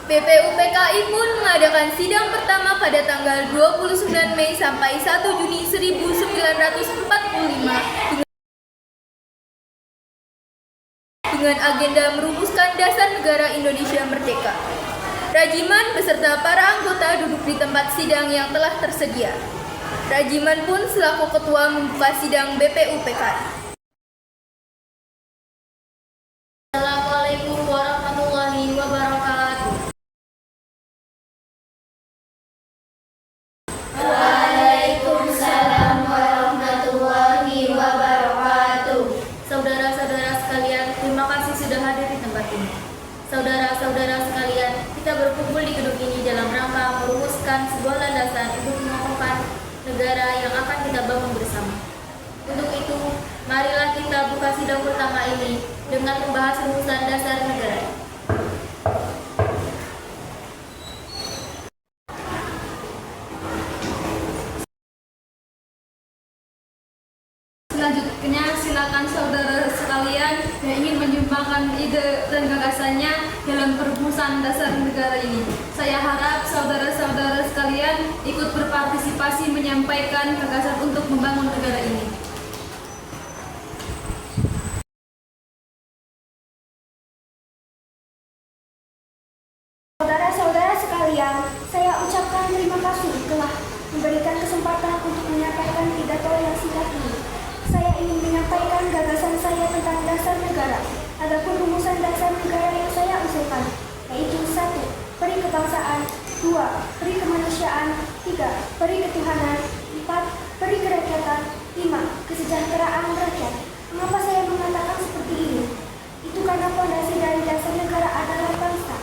BPUPKI pun mengadakan sidang pertama pada tanggal 29 Mei sampai 1 Juni 1945 dengan agenda merumuskan dasar negara Indonesia merdeka. Rajiman beserta para anggota duduk di tempat sidang yang telah tersedia. Rajiman pun selaku ketua membuka sidang BPUPKI. Assalamualaikum warahmatullahi wabarakatuh. Waalaikumsalam warahmatullahi wabarakatuh. Saudara-saudara sekalian, terima kasih sudah hadir di tempat ini. Saudara-saudara sekalian, kita berkumpul di gedung ini dalam rangka merumuskan sebuah landasan untuk mengokohkan negara yang akan kita bangun bersama. Untuk itu, marilah kita buka sidang pertama ini dengan membahas rumusan dasar negara. Selanjutnya, silakan saudara sekalian yang ingin menyumbangkan ide dan gagasannya dalam perumusan dasar negara ini. Saya harap saudara-saudara sekalian ikut berpartisipasi menyampaikan gagasan untuk membangun negara ini. Saudara-saudara sekalian, saya ucapkan terima kasih telah memberikan kesempatan untuk menyampaikan pidato yang singkat ini. Saya ingin menyampaikan gagasan saya tentang dasar negara. Adapun rumusan dasar negara yang saya usulkan, yaitu 1. Peri kebangsaan, 2. Peri kemanusiaan, 3. Peri ketuhanan, 4. Peri kerakyatan, 5. Kesejahteraan rakyat. Mengapa saya mengatakan seperti ini? Itu karena fondasi dari dasar negara adalah bangsa,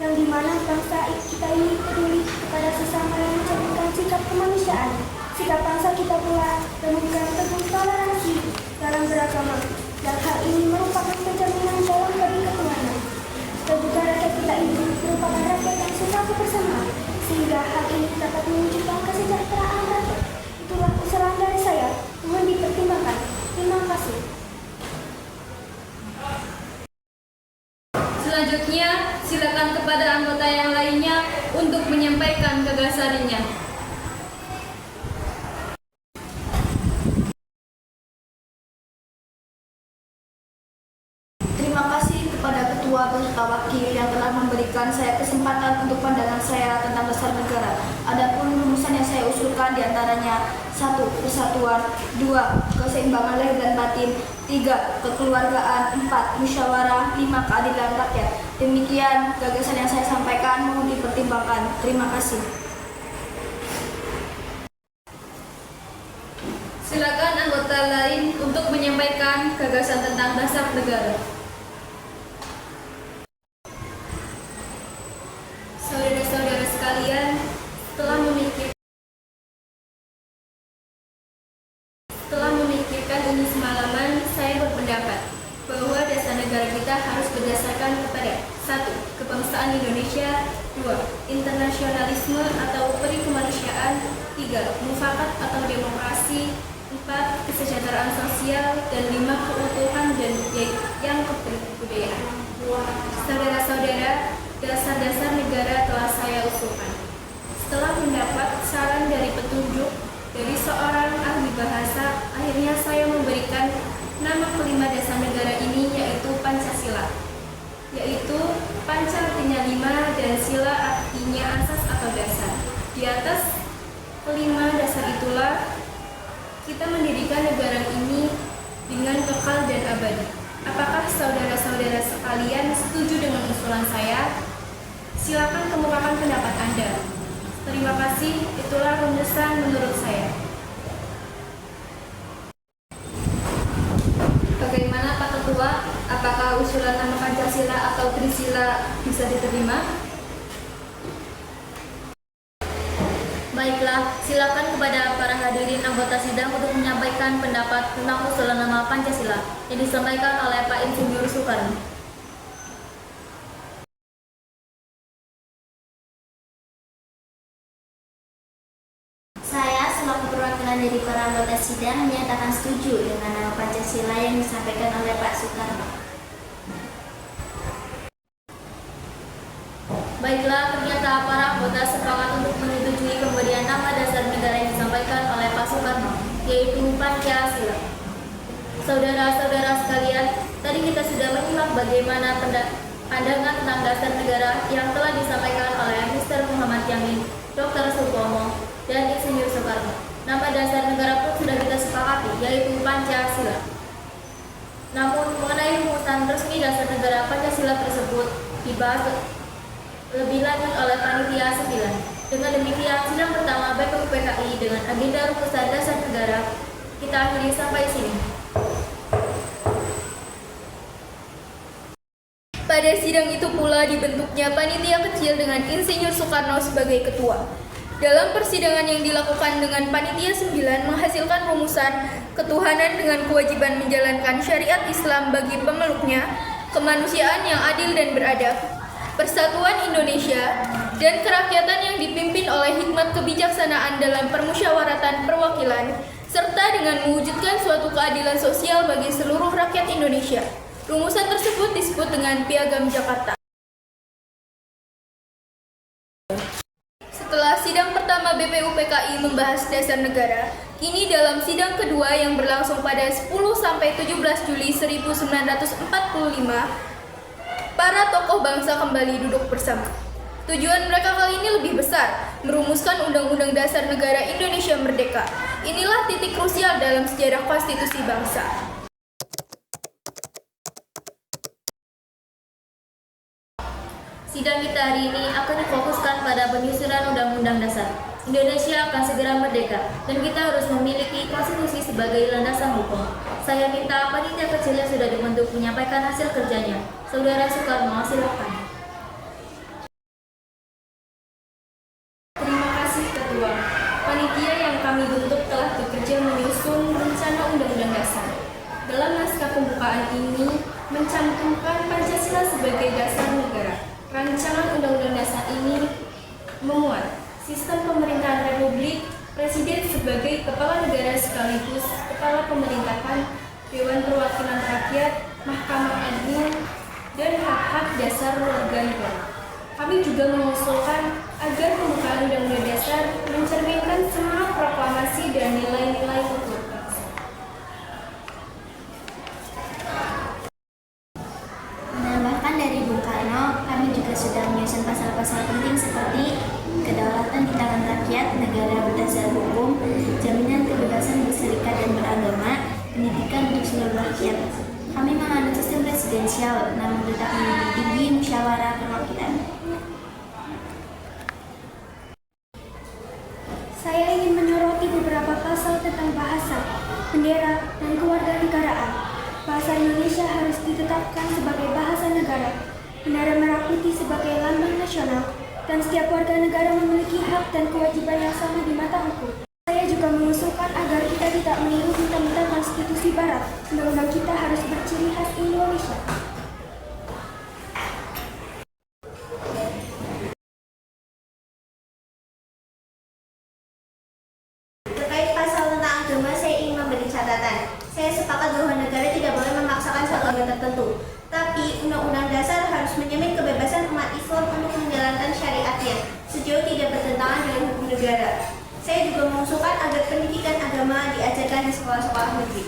yang dimana bangsa kita ini peduli kepada sesama yang mencerminkan sikap kemanusiaan. Sikap bangsa kita pula memegang teguh toleransi dalam beragama, dan hal ini merupakan pencerminan dalam peri ketuhanan. Dan juga rakyat kita ini merupakan rakyat yang sesatu bersama, sehingga hal ini dapat mewujudkan kesejahteraan rakyat. Itulah usulan dari saya, mohon dipertimbangkan. Terima kasih. Selanjutnya, silakan kepada anggota yang lainnya untuk menyampaikan gagasannya. Terima kasih kepada ketua beserta wakil yang telah memberikan saya kesempatan untuk pandangan saya tentang dasar negara. Adapun rumusan yang saya usulkan diantaranya 1. Persatuan, 2. Keseimbangan lahir dan batin, 3. Kekeluargaan, 4. Musyawarah, 5. Keadilan rakyat. Demikian gagasan yang saya sampaikan, mohon dipertimbangkan. Terima kasih. Silakan anggota lain untuk menyampaikan gagasan tentang dasar negara. Saudara-saudara sekalian, setelah memikirkan ini semalaman, saya berpendapat bahwa dasar negara kita harus berdasarkan kepada 1. Kebangsaan Indonesia, 2. Internasionalisme atau peri kemanusiaan, 3. Mufakat atau demokrasi, 4. Kesejahteraan sosial, dan 5. Keutuhan dan yang kebudayaan. Saudara-saudara, dasar-dasar negara telah saya usulkan. Setelah mendapat saran dari petunjuk dari seorang ahli bahasa, akhirnya saya memberikan nama kelima dasar negara ini, yaitu Pancasila. Yaitu Panca artinya 5 dan Sila artinya asas atau dasar. Di atas kelima dasar itulah kita mendirikan negara ini dengan kekal dan abadi. Apakah saudara-saudara sekalian setuju dengan usulan saya? Silakan kemukakan pendapat Anda. Terima kasih, itulah rumusan menurut saya. Bagaimana Pak Ketua? Apakah usulan nama Pancasila atau Trisila bisa diterima? Baiklah, silakan kepada para hadirin anggota sidang untuk menyampaikan pendapat tentang usulan nama Pancasila yang disampaikan oleh Pak Insinyur Soekarno. Saya selaku perwakilan dari para anggota sidang menyatakan setuju dengan nama Pancasila yang disampaikan oleh Pak Soekarno. Baiklah, ternyata para anggota sepakat untuk menyetujui pemberian nama dasar negara yang disampaikan oleh Pak Soekarno, yaitu Pancasila. Saudara-saudara sekalian, tadi kita sudah menyimak bagaimana pandangan tentang dasar negara yang telah disampaikan oleh Mr. Muhammad Yamin, Dr. Supomo, dan Insinyur Soekarno. Nama dasar negara pun sudah kita sepakati, yaitu Pancasila. Namun, mengenai rumusan resmi dasar negara Pancasila tersebut dibahas lebih lanjut oleh Panitia 9. Dengan demikian, sidang pertama BPUPKI dengan agenda rumusan dasar negara kita akhiri sampai sini. Pada sidang itu pula dibentuknya panitia kecil dengan Insinyur Soekarno sebagai ketua. Dalam persidangan yang dilakukan dengan Panitia 9 menghasilkan rumusan ketuhanan dengan kewajiban menjalankan syariat Islam bagi pemeluknya, kemanusiaan yang adil dan beradab, persatuan Indonesia, dan kerakyatan yang dipimpin oleh hikmat kebijaksanaan dalam permusyawaratan perwakilan, serta dengan mewujudkan suatu keadilan sosial bagi seluruh rakyat Indonesia. Rumusan tersebut disebut dengan Piagam Jakarta. Setelah sidang pertama BPUPKI membahas dasar negara, kini dalam sidang kedua yang berlangsung pada 10-17 Juli 1945, para tokoh bangsa kembali duduk bersama. Tujuan mereka kali ini lebih besar, merumuskan Undang-Undang Dasar Negara Indonesia Merdeka. Inilah titik krusial dalam sejarah konstitusi bangsa. Sidang kita hari ini akan difokuskan pada penyusunan Undang-Undang Dasar. Indonesia akan segera merdeka, dan kita harus memiliki konstitusi sebagai landasan hukum. Saya minta panitia kecil yang sudah dibentuk menyampaikan hasil kerjanya. Saudara Soekarno, silakan. Terima kasih Ketua. Panitia yang kami bentuk telah bekerja menyusun rencana Undang-Undang Dasar. Dalam naskah pembukaan ini mencantumkan Pancasila sebagai dasar negara. Rancangan Undang-Undang Dasar ini memuat sistem pemerintahan republik, presiden sebagai kepala negara sekaligus kepala pemerintahan, Dewan Perwakilan Rakyat, Mahkamah Agung, dan hak-hak dasar warga negara. Kami juga mengusulkan agar pembukaan Undang-Undang Dasar mencerminkan semangat proklamasi dan nilai-nilai utuh bangsa. Menambahkan dari Bung Karno, kami juga sudah menyusun pasal-pasal penting seperti kedaulatan di tangan rakyat, negara berdasar hukum, jaminan kebebasan berserikat dan beragama, pendidikan untuk seluruh rakyat. Kami menganut sistem presidensial, namun tetap menjunjung tinggi musyawarah perwakilan. Saya ingin menyoroti beberapa pasal tentang bahasa, bendera, dan kewarganegaraan. Bahasa Indonesia harus ditetapkan sebagai bahasa negara, bendera merah putih sebagai lambang nasional, dan setiap warga negara memiliki hak dan kewajiban yang sama di mata hukum. Saya juga mengusulkan agar kita tidak meniru mentah-mentah konstitusi barat. Undang-undang kita harus berciri khas Indonesia. Terkait pasal tentang agama, saya ingin memberi catatan. Saya sepakat bahwa negara tidak boleh memaksakan satu agama tertentu. Tapi, Undang-Undang Dasar harus menjamin kebebasan umat Islam untuk menjalankan syariatnya, sejauh tidak bertentangan dengan hukum negara. Saya juga mengusulkan agar pendidikan agama diajarkan di sekolah-sekolah negeri.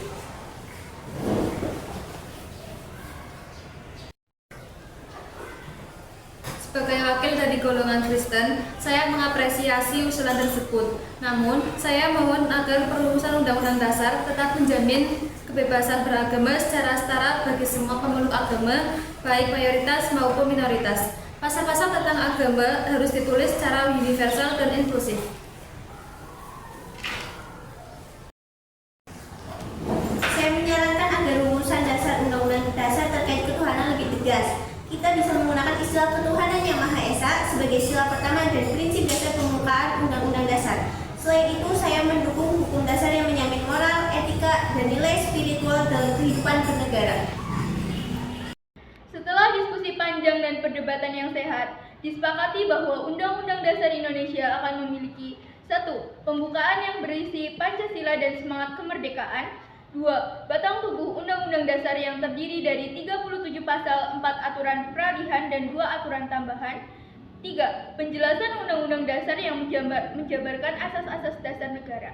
Sebagai wakil dari golongan Kristen, saya mengapresiasi usulan tersebut. Namun, saya mohon agar perumusan Undang-Undang Dasar tetap menjamin kebebasan beragama secara setara bagi semua pemeluk agama, baik mayoritas maupun minoritas. Pasal-pasal tentang agama harus ditulis secara universal dan inklusif. Saya menyarankan agar rumusan dasar Undang-Undang Dasar terkait ketuhanan lebih tegas. Kita bisa menggunakan istilah ketuhanan yang Maha Esa sebagai istilah pertama dan prinsip dasar pembukaan Undang-Undang Dasar. Selain itu, saya mendukung hukum dasar yang menjamin moral, etika, dan nilai spiritual dalam kehidupan bernegara. Setelah diskusi panjang dan perdebatan yang sehat, disepakati bahwa Undang-Undang Dasar Indonesia akan memiliki 1. Pembukaan yang berisi Pancasila dan semangat kemerdekaan. 2. Batang tubuh Undang-Undang Dasar yang terdiri dari 37 pasal, 4 aturan peralihan, dan 2 aturan tambahan. 3. Penjelasan Undang-Undang Dasar yang menjabarkan asas-asas dasar negara.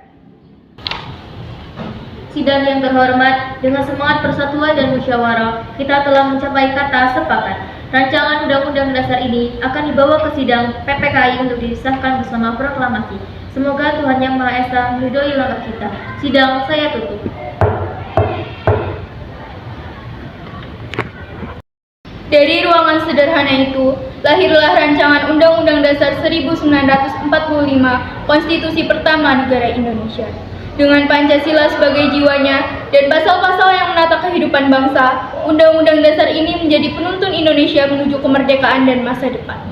Sidang yang terhormat, dengan semangat persatuan dan musyawarah, kita telah mencapai kata sepakat. Rancangan Undang-Undang Dasar ini akan dibawa ke sidang PPKI untuk disahkan bersama proklamasi. Semoga Tuhan Yang Maha Esa meridhoi langkah kita. Sidang saya tutup. Dari ruangan sederhana itu, lahirlah rancangan Undang-Undang Dasar 1945, Konstitusi pertama negara Indonesia. Dengan Pancasila sebagai jiwanya dan pasal-pasal yang menata kehidupan bangsa, Undang-Undang Dasar ini menjadi penuntun Indonesia menuju kemerdekaan dan masa depan.